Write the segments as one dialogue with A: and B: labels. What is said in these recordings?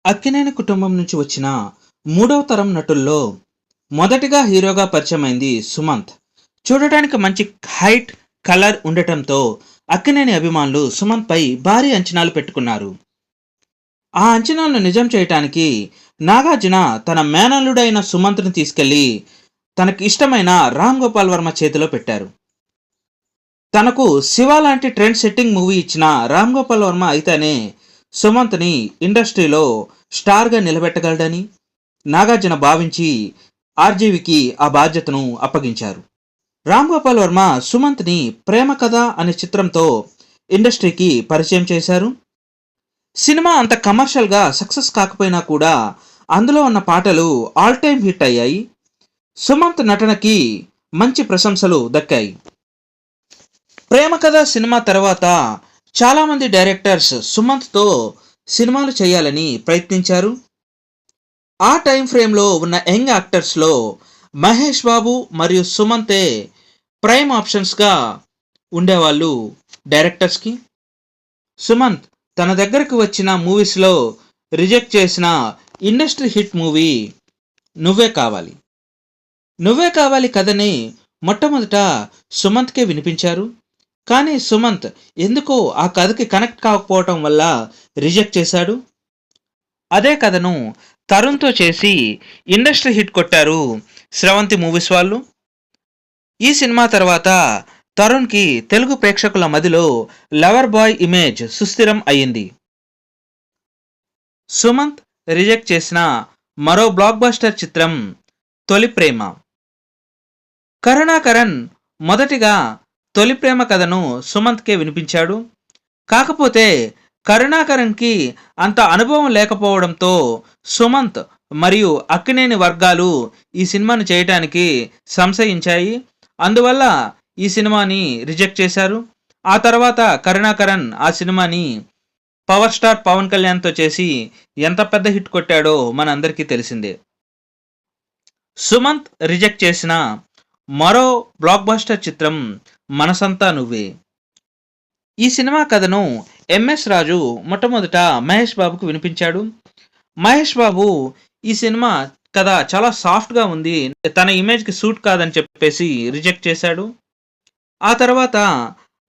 A: అక్కినేని కుటుంబం నుంచి వచ్చిన మూడవ తరం నటుల్లో మొదటిగా హీరోగా పరిచయమైంది సుమంత్. చూడటానికి మంచి హైట్, కలర్ ఉండటంతో అక్కినేని అభిమానులు సుమంత్ పై భారీ అంచనాలు పెట్టుకున్నారు. ఆ అంచనాలను నిజం చేయటానికి నాగార్జున తన మేనల్లుడైన సుమంత్ని తీసుకెళ్లి తనకి ఇష్టమైన రామ్ గోపాల్ వర్మ చేతిలో పెట్టారు. తనకు శివ లాంటి ట్రెండ్ సెట్టింగ్ మూవీ ఇచ్చిన రామ్ గోపాల్ వర్మ అయితేనే సుమంత్ని ఇండస్ట్రీలో స్టార్గా నిలబెట్టగలడని నాగార్జున భావించి ఆర్జీవికి ఆ బాధ్యతను అప్పగించారు. రామ్ గోపాల్ వర్మ సుమంత్ని ప్రేమ కథ అనే చిత్రంతో ఇండస్ట్రీకి పరిచయం చేశారు. సినిమా అంత కమర్షియల్గా సక్సెస్ కాకపోయినా కూడా అందులో ఉన్న పాటలు ఆల్ టైమ్ హిట్ అయ్యాయి. సుమంత్ నటనకి మంచి ప్రశంసలు దక్కాయి. ప్రేమ కథ సినిమా తర్వాత చాలామంది డైరెక్టర్స్ సుమంత్తో సినిమాలు చేయాలని ప్రయత్నించారు. ఆ టైం ఫ్రేమ్లో ఉన్న యంగ్ యాక్టర్స్లో మహేష్ బాబు మరియు సుమంతే ప్రైమ్ ఆప్షన్స్గా ఉండేవాళ్ళు డైరెక్టర్స్కి. సుమంత్ తన దగ్గరకు వచ్చిన మూవీస్లో రిజెక్ట్ చేసిన ఇండస్ట్రీ హిట్ మూవీ నువ్వే కావాలి. నువ్వే కావాలి కథని మొట్టమొదట సుమంత్కే వినిపించారు. కానీ సుమంత్ ఎందుకో ఆ కథకి కనెక్ట్ కాకపోవటం వల్ల రిజెక్ట్ చేశాడు. అదే కథను తరుణ్తో చేసి ఇండస్ట్రీ హిట్ కొట్టారు స్రవంతి మూవీస్ వాళ్ళు. ఈ సినిమా తర్వాత తరుణ్కి తెలుగు ప్రేక్షకుల మదిలో లవర్ బాయ్ ఇమేజ్ సుస్థిరం అయ్యింది. సుమంత్ రిజెక్ట్ చేసిన మరో బ్లాక్ బస్టర్ చిత్రం తొలి ప్రేమ. కరుణాకరన్ మొదటిగా తొలి ప్రేమ కథను సుమంత్కే వినిపించాడు. కాకపోతే కరుణాకరన్కి అంత అనుభవం లేకపోవడంతో సుమంత్ మరియు అక్కినేని వర్గాలు ఈ సినిమాను చేయటానికి సంశయించాయి. అందువల్ల ఈ సినిమాని రిజెక్ట్ చేశారు. ఆ తర్వాత కరుణాకరన్ ఆ సినిమాని పవర్ స్టార్ పవన్ కళ్యాణ్తో చేసి ఎంత పెద్ద హిట్ కొట్టాడో మనందరికీ తెలిసిందే. సుమంత్ రిజెక్ట్ చేసిన మరో బ్లాక్ బస్టర్ చిత్రం మనసంతా నువ్వే. ఈ సినిమా కథను ఎంఎస్ రాజు మొట్టమొదట మహేష్ బాబుకు వినిపించాడు. మహేష్ బాబు ఈ సినిమా కథ చాలా సాఫ్ట్గా ఉంది, తన ఇమేజ్కి సూట్ కాదని చెప్పేసి రిజెక్ట్ చేశాడు. ఆ తర్వాత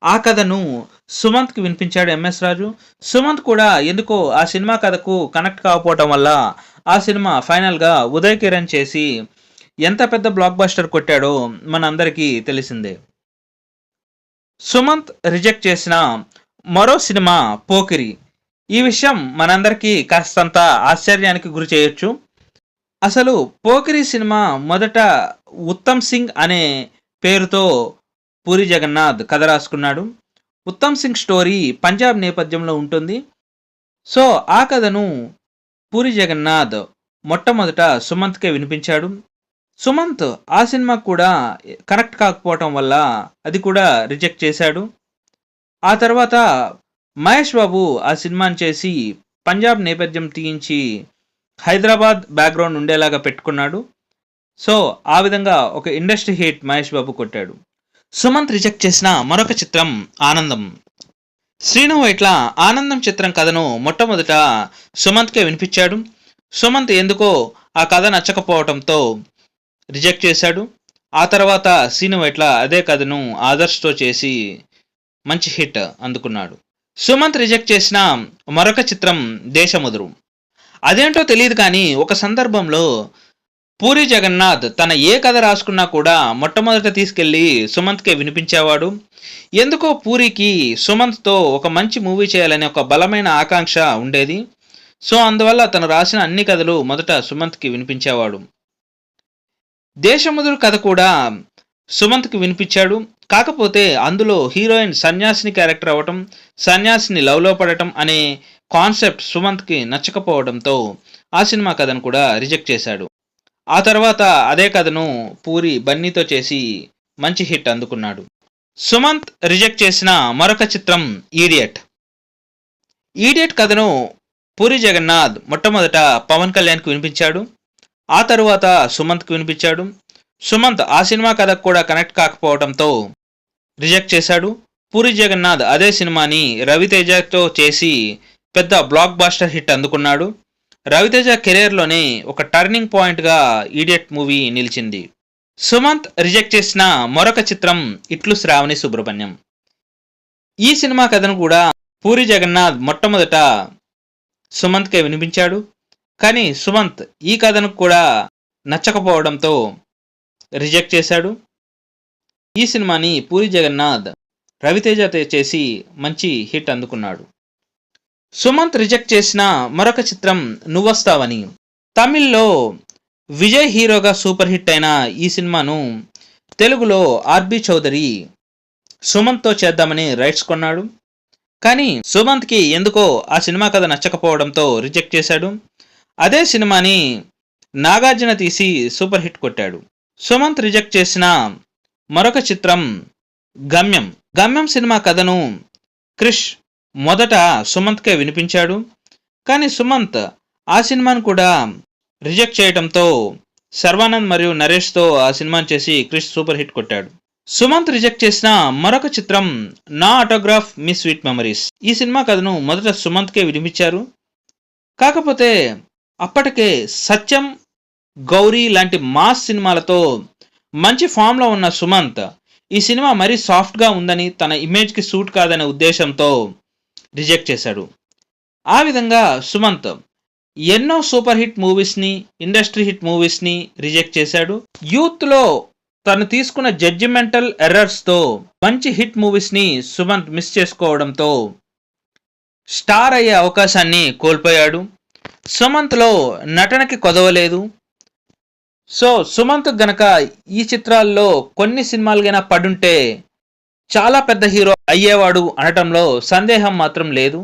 A: ఆ కథను సుమంత్కి వినిపించాడు ఎంఎస్ రాజు. సుమంత్ కూడా ఎందుకో ఆ సినిమా కథకు కనెక్ట్ కాకపోవటం వల్ల ఆ సినిమా ఫైనల్గా ఉదయ్ కిరణ్ చేసి ఎంత పెద్ద బ్లాక్ బస్టర్ కొట్టాడో మనందరికీ తెలిసిందే. సుమంత్ రిజెక్ట్ చేసిన మరో సినిమా పోకిరి. ఈ విషయం మనందరికీ కాస్తంత ఆశ్చర్యానికి గురి చేయొచ్చు. అసలు పోకిరి సినిమా మొదట ఉత్తమ్ సింగ్ అనే పేరుతో పూరి జగన్నాథ్ కథ రాసుకున్నాడు. ఉత్తమ్ సింగ్ స్టోరీ పంజాబ్ నేపథ్యంలో ఉంటుంది. సో ఆ కథను పూరి జగన్నాథ్ మొట్టమొదట సుమంత్కే వినిపించాడు. సుమంత్ ఆ సినిమా కూడా కనెక్ట్ కాకపోవటం వల్ల అది కూడా రిజెక్ట్ చేశాడు. ఆ తర్వాత మహేష్ బాబు ఆ సినిమాని చేసి పంజాబ్ నేపథ్యం తీయించి హైదరాబాద్ బ్యాక్గ్రౌండ్ ఉండేలాగా పెట్టుకున్నాడు. సో ఆ విధంగా ఒక ఇండస్ట్రీ హిట్ మహేష్ బాబు కొట్టాడు. సుమంత్ రిజెక్ట్ చేసిన మరొక చిత్రం ఆనందం. శ్రీను వైట్ల ఆనందం చిత్రం కథను మొట్టమొదట సుమంత్కే వినిపించాడు. సుమంత్ ఎందుకో ఆ కథ నచ్చకపోవడంతో రిజెక్ట్ చేశాడు. ఆ తర్వాత శ్రీను వైట్ల అదే కథను ఆదర్శ్తో చేసి మంచి హిట్ అందుకున్నాడు. సుమంత్ రిజెక్ట్ చేసిన మరొక చిత్రం దేశముదురు. అదేంటో తెలియదు కానీ ఒక సందర్భంలో పూరి జగన్నాథ్ తన ఏ కథ రాసుకున్నా కూడా మొట్టమొదట తీసుకెళ్ళి సుమంత్కే వినిపించేవాడు. ఎందుకో పూరికి సుమంత్తో ఒక మంచి మూవీ చేయాలనే ఒక బలమైన ఆకాంక్ష ఉండేది. సో అందువల్ల తను రాసిన అన్ని కథలు మొదట సుమంత్కి వినిపించేవాడు. దేశముదురు కథ కూడా సుమంత్కి వినిపించాడు. కాకపోతే అందులో హీరోయిన్ సన్యాసిని క్యారెక్టర్ అవ్వటం, సన్యాసిని లవ్లో పడటం అనే కాన్సెప్ట్ సుమంత్కి నచ్చకపోవడంతో ఆ సినిమా కథను కూడా రిజెక్ట్ చేశాడు. ఆ తర్వాత అదే కథను పూరి బన్నీతో చేసి మంచి హిట్ అందుకున్నాడు. సుమంత్ రిజెక్ట్ చేసిన మరొక చిత్రం ఈడియట్. ఈడియట్ కథను పూరి జగన్నాథ్ మొట్టమొదట పవన్ కళ్యాణ్కి వినిపించాడు. ఆ తరువాత సుమంత్కి వినిపించాడు. సుమంత్ ఆ సినిమా కథకు కూడా కనెక్ట్ కాకపోవడంతో రిజెక్ట్ చేశాడు. పూరి జగన్నాథ్ అదే సినిమాని రవితేజతో చేసి పెద్ద బ్లాక్ బాస్టర్ హిట్ అందుకున్నాడు. రవితేజ కెరీర్లోనే ఒక టర్నింగ్ పాయింట్గా ఈడియట్ మూవీ నిలిచింది. సుమంత్ రిజెక్ట్ చేసిన మరొక చిత్రం ఇట్లు శ్రావణి సుబ్రహ్మణ్యం. ఈ సినిమా కథను కూడా పూరి జగన్నాథ్ మొట్టమొదట సుమంత్కే వినిపించాడు. కానీ సుమంత్ ఈ కథను కూడా నచ్చకపోవడంతో రిజెక్ట్ చేశాడు. ఈ సినిమాని పూరి జగన్నాథ్ రవితేజతో చేసి మంచి హిట్ అందుకున్నాడు. సుమంత్ రిజెక్ట్ చేసిన మరొక చిత్రం నువ్వొస్తావని. తమిళ్లో విజయ్ హీరోగా సూపర్ హిట్ అయిన ఈ సినిమాను తెలుగులో ఆర్బి చౌదరి సుమంత్తో చేద్దామని రైట్స్ కొన్నాడు. కానీ సుమంత్కి ఎందుకో ఆ సినిమా కథ నచ్చకపోవడంతో రిజెక్ట్ చేశాడు. అదే సినిమాని నాగార్జున తీసి సూపర్ హిట్ కొట్టాడు. సుమంత్ రిజెక్ట్ చేసిన మరొక చిత్రం గమ్యం. గమ్యం సినిమా కథను క్రిష్ మొదట సుమంత్కే వినిపించాడు. కానీ సుమంత్ ఆ సినిమాను కూడా రిజెక్ట్ చేయడంతో శర్వానంద్ మరియు నరేష్తో ఆ సినిమాని చేసి క్రిష్ సూపర్ హిట్ కొట్టాడు. సుమంత్ రిజెక్ట్ చేసిన మరొక చిత్రం నా ఆటోగ్రాఫ్ మీ స్వీట్ మెమరీస్. ఈ సినిమా కథను మొదట సుమంత్కే వినిపించారు. కాకపోతే అప్పటికే సత్యం, గౌరీ లాంటి మాస్ సినిమాలతో మంచి ఫామ్లో ఉన్న సుమంత్ ఈ సినిమా మరీ సాఫ్ట్గా ఉందని, తన ఇమేజ్కి సూట్ కాదనే ఉద్దేశంతో రిజెక్ట్ చేశాడు. ఆ విధంగా సుమంత్ ఎన్నో సూపర్ హిట్ మూవీస్ని, ఇండస్ట్రీ హిట్ మూవీస్ని రిజెక్ట్ చేశాడు. యూత్లో తను తీసుకున్న జడ్జిమెంటల్ ఎర్రర్స్తో మంచి హిట్ మూవీస్ని సుమంత్ మిస్ చేసుకోవడంతో స్టార్ అయ్యే అవకాశాన్ని కోల్పోయాడు. సుమంత్లో నటనకి కొదవలేదు. సో సుమంత్ గనక ఈ చిత్రాల్లో కొన్ని సినిమాలుగైనా పడుంటే చాలా పెద్ద హీరో అయ్యేవాడు అనటంలో సందేహం మాత్రం లేదు.